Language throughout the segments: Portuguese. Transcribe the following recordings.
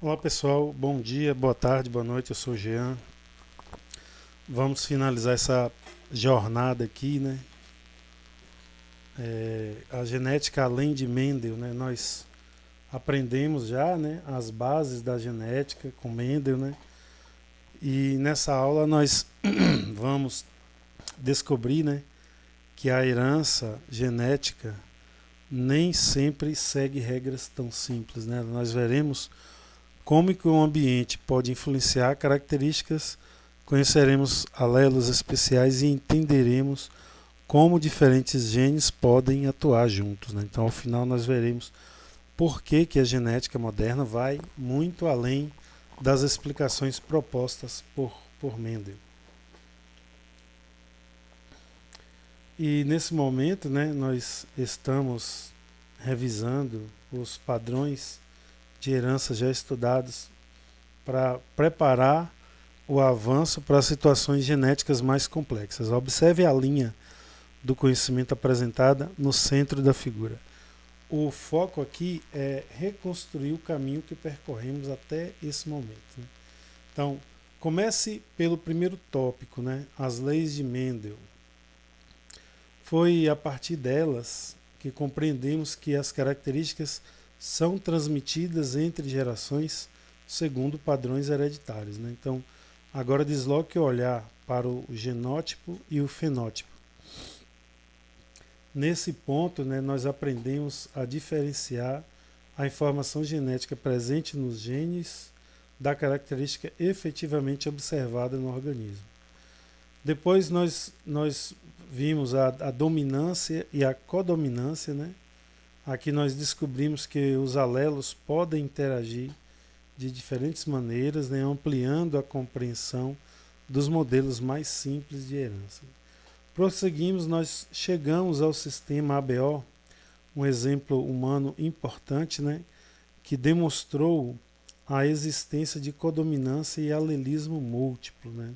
Olá pessoal, bom dia, boa tarde, boa noite, eu sou o Jean. Vamos finalizar essa jornada aqui, né? A genética além de Mendel, né? Nós aprendemos já, né, as bases da genética com Mendel, né? E nessa aula nós vamos descobrir, né, que a herança genética nem sempre segue regras tão simples, né? Nós veremos como que o ambiente pode influenciar características, conheceremos alelos especiais e entenderemos como diferentes genes podem atuar juntos, né? Então, ao final, nós veremos por que a genética moderna vai muito além das explicações propostas por Mendel. E nesse momento, né, nós estamos revisando os padrões de herança já estudados para preparar o avanço para situações genéticas mais complexas. Observe a linha do conhecimento apresentada no centro da figura. O foco aqui é reconstruir o caminho que percorremos até esse momento, né? Então, comece pelo primeiro tópico, né? As leis de Mendel. Foi a partir delas que compreendemos que as características são transmitidas entre gerações segundo padrões hereditários, né? Então, agora desloque o olhar para o genótipo e o fenótipo. Nesse ponto, né, nós aprendemos a diferenciar a informação genética presente nos genes da característica efetivamente observada no organismo. Depois nós vimos a dominância e a codominância, né? Aqui nós descobrimos que os alelos podem interagir de diferentes maneiras, né, ampliando a compreensão dos modelos mais simples de herança. Prosseguimos, nós chegamos ao sistema ABO, um exemplo humano importante, né, que demonstrou a existência de codominância e alelismo múltiplo, né.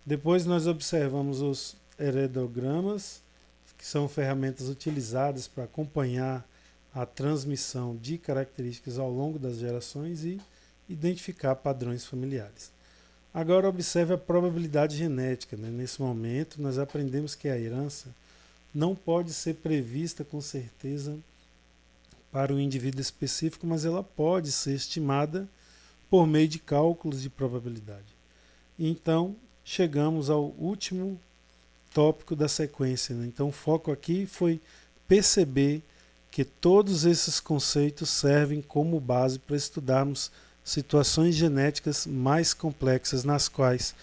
Depois nós observamos os heredogramas, que são ferramentas utilizadas para acompanhar a transmissão de características ao longo das gerações e identificar padrões familiares. Agora observe a probabilidade genética, né? Nesse momento, nós aprendemos que a herança não pode ser prevista com certeza para o indivíduo específico, mas ela pode ser estimada por meio de cálculos de probabilidade. Então, chegamos ao último tópico da sequência, né? Então, o foco aqui foi perceber que todos esses conceitos servem como base para estudarmos situações genéticas mais complexas nas quais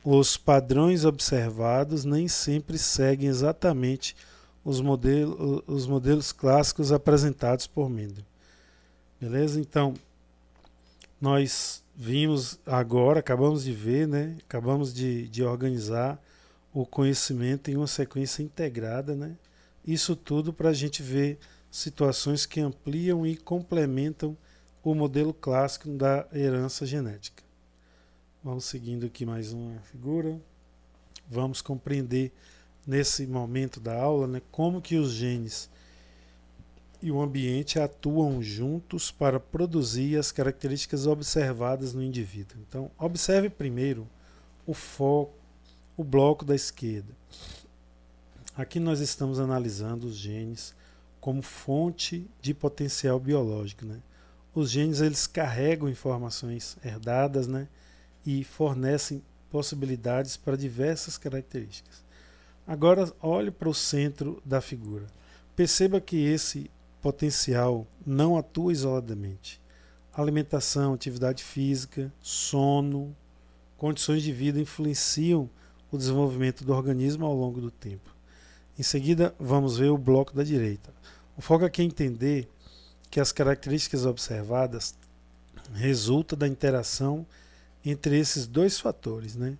os padrões observados nem sempre seguem exatamente os modelos clássicos apresentados por Mendel. Beleza? Então, nós vimos agora, acabamos de ver, né? Acabamos de organizar o conhecimento em uma sequência integrada, né? Isso tudo para a gente ver situações que ampliam e complementam o modelo clássico da herança genética. Vamos seguindo aqui mais uma figura. Vamos compreender nesse momento da aula, né, como que os genes e o ambiente atuam juntos para produzir as características observadas no indivíduo. Então, observe primeiro o foco, o bloco da esquerda. Aqui nós estamos analisando os genes como fonte de potencial biológico, né? Os genes eles carregam informações herdadas, né, e fornecem possibilidades para diversas características. Agora olhe para o centro da figura. Perceba que esse potencial não atua isoladamente. Alimentação, atividade física, sono, condições de vida influenciam o desenvolvimento do organismo ao longo do tempo. Em seguida, vamos ver o bloco da direita. O foco aqui é entender que as características observadas resultam da interação entre esses dois fatores, né?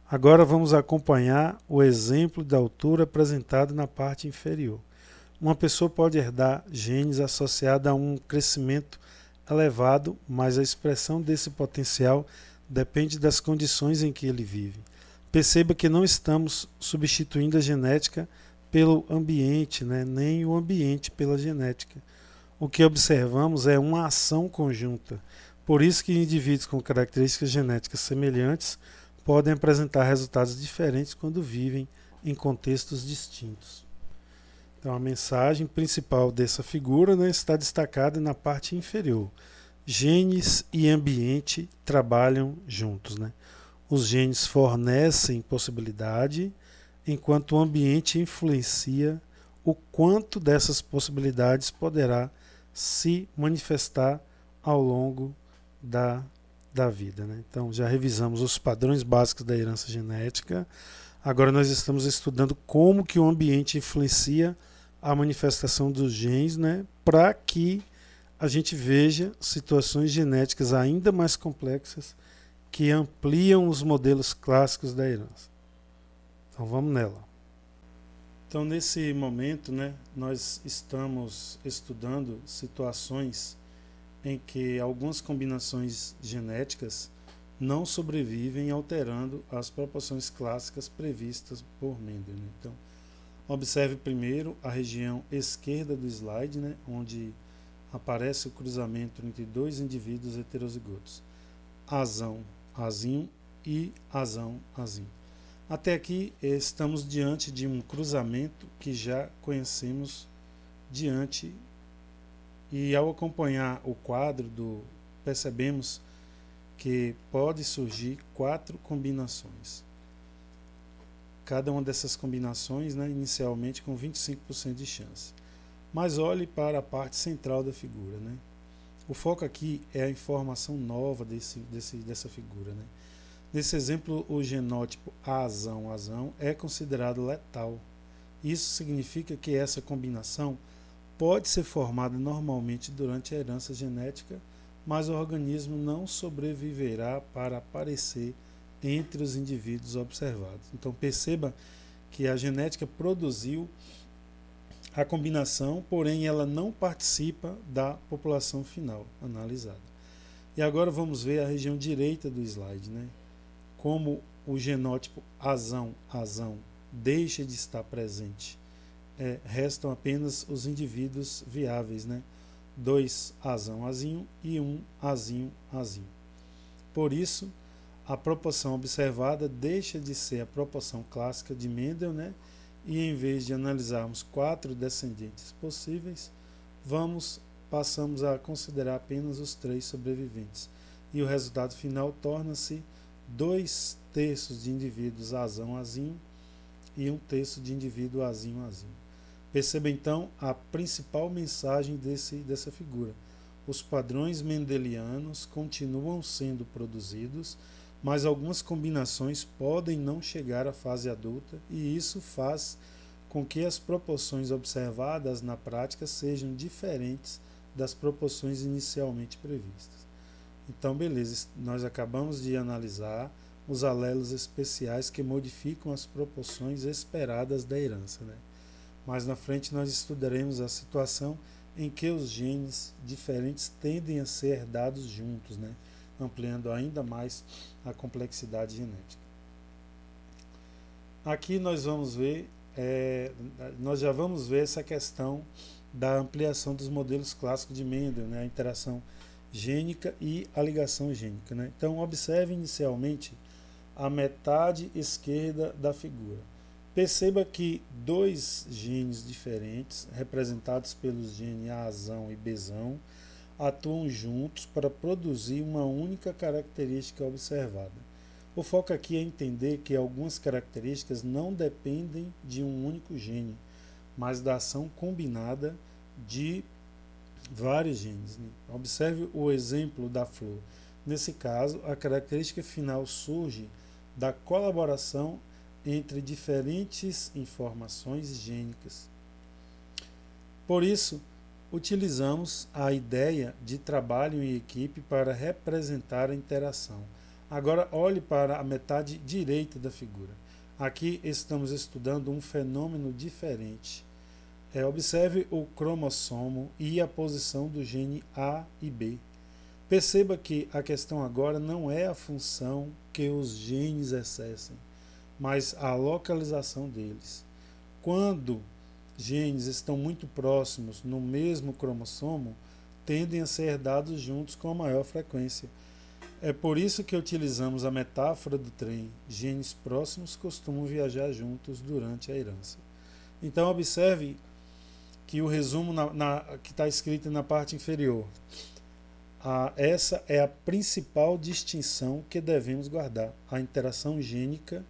Agora vamos acompanhar o exemplo da altura apresentado na parte inferior. Uma pessoa pode herdar genes associados a um crescimento elevado, mas a expressão desse potencial depende das condições em que ele vive. Perceba que não estamos substituindo a genética pelo ambiente, né? Nem o ambiente pela genética. O que observamos é uma ação conjunta, Por isso que indivíduos com características genéticas semelhantes podem apresentar resultados diferentes quando vivem em contextos distintos. Então, a mensagem principal dessa figura, né, está destacada na parte inferior. Genes e ambiente trabalham juntos, né? Os genes fornecem possibilidade, enquanto o ambiente influencia o quanto dessas possibilidades poderá se manifestar ao longo da vida, né? Então, já revisamos os padrões básicos da herança genética. Agora nós estamos estudando como que o ambiente influencia a manifestação dos genes, né, para que a gente veja situações genéticas ainda mais complexas que ampliam os modelos clássicos da herança. Então vamos nela. Então nesse momento, né, nós estamos estudando situações em que algumas combinações genéticas não sobrevivem, alterando as proporções clássicas previstas por Mendel, né? Então, observe primeiro a região esquerda do slide, né, onde aparece o cruzamento entre dois indivíduos heterozigotos, azão, azinho e azão, azinho. Até aqui estamos diante de um cruzamento que já conhecemos diante, e ao acompanhar o quadro percebemos que pode surgir 4 combinações. Cada uma dessas combinações, né, inicialmente com 25% de chance. Mas olhe para a parte central da figura, né? O foco aqui é a informação nova dessa figura, né? Nesse exemplo, o genótipo azão é considerado letal. Isso significa que essa combinação pode ser formada normalmente durante a herança genética, mas o organismo não sobreviverá para aparecer entre os indivíduos observados. Então perceba que a genética produziu a combinação, porém ela não participa da população final analisada. E agora vamos ver a região direita do slide, né? Como o genótipo azão deixa de estar presente. Restam apenas os indivíduos viáveis, né? 2 azão-azinho e 1 azinho-azinho. Por isso, a proporção observada deixa de ser a proporção clássica de Mendel, né? E em vez de analisarmos 4 descendentes possíveis, passamos a considerar apenas os 3 sobreviventes. E o resultado final torna-se 2/3 de indivíduos azão-azinho e 1/3 de indivíduo azinho-azinho. Perceba então a principal mensagem dessa figura. Os padrões mendelianos continuam sendo produzidos, mas algumas combinações podem não chegar à fase adulta, e isso faz com que as proporções observadas na prática sejam diferentes das proporções inicialmente previstas. Então, beleza, nós acabamos de analisar os alelos especiais que modificam as proporções esperadas da herança, né? Mais na frente nós estudaremos a situação em que os genes diferentes tendem a ser herdados juntos, né? Ampliando ainda mais a complexidade genética. Aqui nós já vamos ver essa questão da ampliação dos modelos clássicos de Mendel, né? A interação gênica e a ligação gênica, né? Então observe inicialmente a metade esquerda da figura. Perceba que 2 genes diferentes, representados pelos genes Azão e Bzão, atuam juntos para produzir uma única característica observada. O foco aqui é entender que algumas características não dependem de um único gene, mas da ação combinada de vários genes, né? Observe o exemplo da flor. Nesse caso, a característica final surge da colaboração entre diferentes informações gênicas. Por isso, utilizamos a ideia de trabalho em equipe para representar a interação. Agora olhe para a metade direita da figura. Aqui estamos estudando um fenômeno diferente. Observe o cromossomo e a posição do gene A e B. Perceba que a questão agora não é a função que os genes exercem, mas a localização deles. Quando genes estão muito próximos no mesmo cromossomo, tendem a ser herdados juntos com maior frequência. É por isso que utilizamos a metáfora do trem. Genes próximos costumam viajar juntos durante a herança. Então observe que o resumo que está escrito na parte inferior. Essa é a principal distinção que devemos guardar. A interação gênica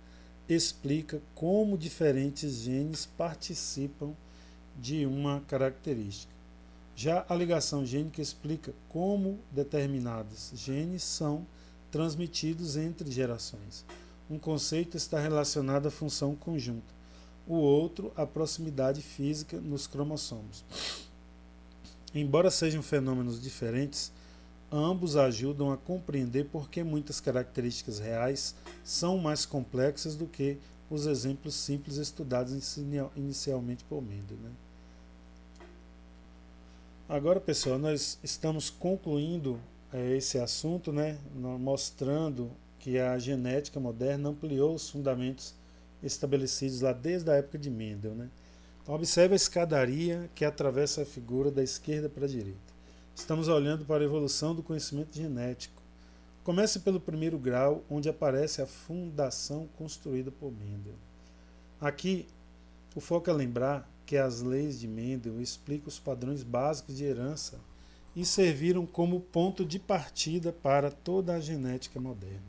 explica como diferentes genes participam de uma característica. Já a ligação gênica explica como determinados genes são transmitidos entre gerações. Um conceito está relacionado à função conjunta, o outro à proximidade física nos cromossomos. Embora sejam fenômenos diferentes, ambos ajudam a compreender por que muitas características reais são mais complexas do que os exemplos simples estudados inicialmente por Mendel, né? Agora, pessoal, nós estamos concluindo esse assunto, né, mostrando que a genética moderna ampliou os fundamentos estabelecidos lá desde a época de Mendel, né? Então, observe a escadaria que atravessa a figura da esquerda para a direita. Estamos olhando para a evolução do conhecimento genético. Comece pelo primeiro grau, onde aparece a fundação construída por Mendel. Aqui, o foco é lembrar que as leis de Mendel explicam os padrões básicos de herança e serviram como ponto de partida para toda a genética moderna.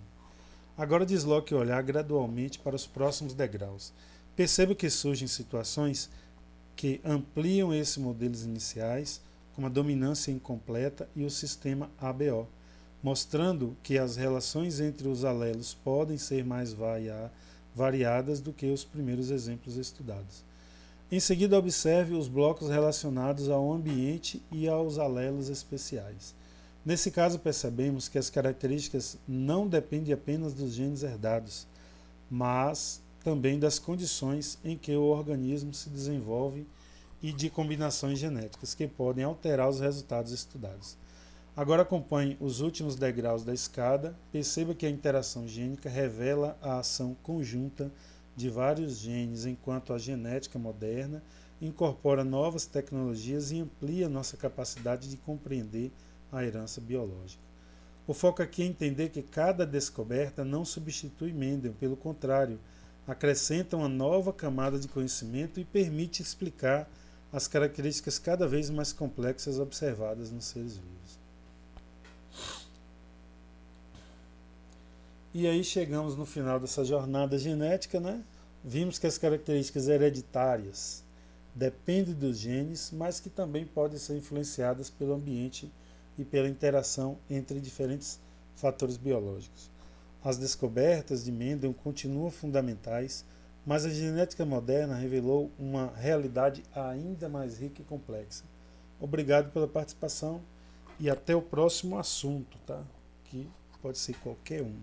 Agora desloque o olhar gradualmente para os próximos degraus. Perceba que surgem situações que ampliam esses modelos iniciais, como a dominância incompleta e o sistema ABO, mostrando que as relações entre os alelos podem ser mais variadas do que os primeiros exemplos estudados. Em seguida, observe os blocos relacionados ao ambiente e aos alelos especiais. Nesse caso, percebemos que as características não dependem apenas dos genes herdados, mas também das condições em que o organismo se desenvolve e de combinações genéticas que podem alterar os resultados estudados. Agora acompanhe os últimos degraus da escada. Perceba que a interação gênica revela a ação conjunta de vários genes, enquanto a genética moderna incorpora novas tecnologias e amplia nossa capacidade de compreender a herança biológica. O foco aqui é entender que cada descoberta não substitui Mendel, pelo contrário, acrescenta uma nova camada de conhecimento e permite explicar as características cada vez mais complexas observadas nos seres vivos. E aí chegamos no final dessa jornada genética, né? Vimos que as características hereditárias dependem dos genes, mas que também podem ser influenciadas pelo ambiente e pela interação entre diferentes fatores biológicos. As descobertas de Mendel continuam fundamentais, mas a genética moderna revelou uma realidade ainda mais rica e complexa. Obrigado pela participação e até o próximo assunto, tá? Que pode ser qualquer um.